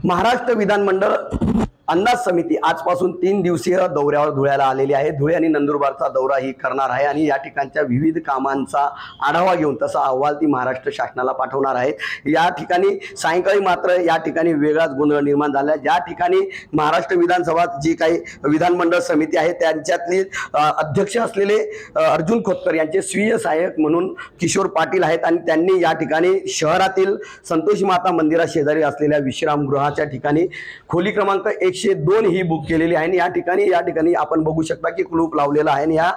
महाराष्ट्र विधानमंडळ अंदाज समिती आजपासून 3 दिवसीय दौऱ्यावर धुळ्याला आलेली आहे। धुळे आणि नंदुरबारचा दौरा ही करणार आहे आणि या ठिकाणच्या विविध कामांचा आढावा घेऊन तसा अहवाल ती महाराष्ट्र शासनाला पाठवणार आहे। या ठिकाणी सायंकाळी मात्र या ठिकाणी वेगळाच गोंधळ निर्माण झाला। ज्या ठिकाणी महाराष्ट्र विधानसभा जी काही विधानमंडळ समिती आहे त्यांच्यातले अध्यक्ष असलेले अर्जुन खोतकर यांचे स्वीय सहाय्यक म्हणून किशोर पाटील आहेत आणि त्यांनी या ठिकाणी शहरातील संतोषी माता मंदिरा शेजारी असलेल्या विश्रामगृहाच्या ठिकाणी खोली क्रमांक 102 ही बुक केलेली आहे। या ठिकाणी आपण बघू शकता की कुलूप लावलेला आहे आणि या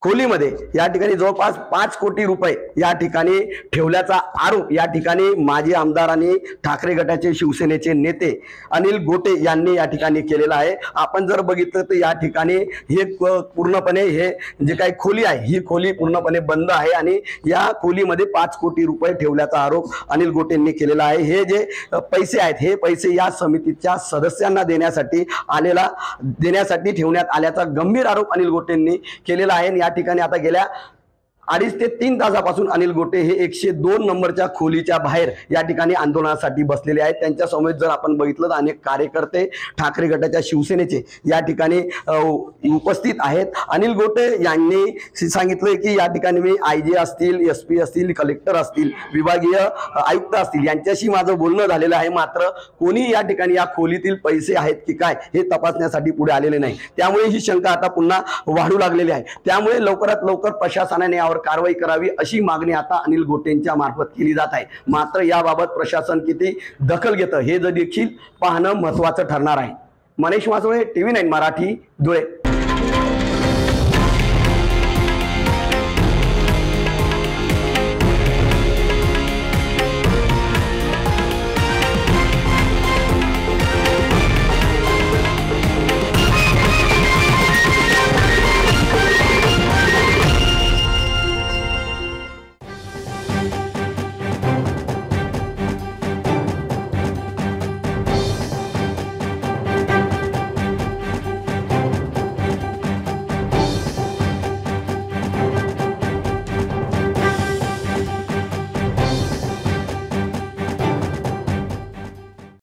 खोलीमध्ये या ठिकाणी जवळपास 5 कोटी रुपये या ठिकाणी ठेवल्याचा आरोप या ठिकाणी माजी आमदार आणि ठाकरे गटाचे शिवसेनेचे नेते अनिल गोटे यांनी या ठिकाणी केलेला आहे। आपण जर बघितलं तर या ठिकाणी हे पूर्णपणे हे जे काही खोली आहे ही खोली पूर्णपणे बंद आहे आणि या खोलीमध्ये 5 कोटी रुपये ठेवल्याचा आरोप अनिल गोटेंनी केलेला आहे। हे जे पैसे आहेत हे पैसे या समितीच्या सदस्यांना देण्यासाठी ठेवण्यात आल्याचा गंभीर आरोप अनिल गोटेंनी केलेला आहे। या ठिकाणी आता गेल्या 2.5 ते 3 तासापासून अनिल गोटे हे 102 नंबरच्या खोलीच्या बाहेर या ठिकाणी आंदोलनासाठी बसलेले आहेत। त्यांच्या समोर जर आपण बघितलं तर अनेक कार्यकर्ते ठाकरे गटाच्या शिवसेनेचे या ठिकाणी उपस्थित आहेत। अनिल गोटे यांनी सांगितले की या ठिकाणी मी आयजी असतील, एसपी असतील, कलेक्टर असतील, विभागीय आयुक्त असतील यांच्याशी माझं बोलणं झालेलं आहे, मात्र कोणी या ठिकाणी या खोलीतील पैसे आहेत की काय हे तपासण्यासाठी पुढे आलेले नाही। त्यामुळे ही शंका आता पुन्हा वाढू लागलेली आहे। त्यामुळे लवकरात लवकर प्रशासनाने यावर कारवाई करावी अशी मागणी आता अनिल गोटेंच्या मार्फत केली जात आहे। मात्र याबाबत प्रशासन किती दखल घेतं हे देखील पाहणं महत्त्वाचं ठरणार आहे। मनीष वासळे, TV9 मराठी, धुळे।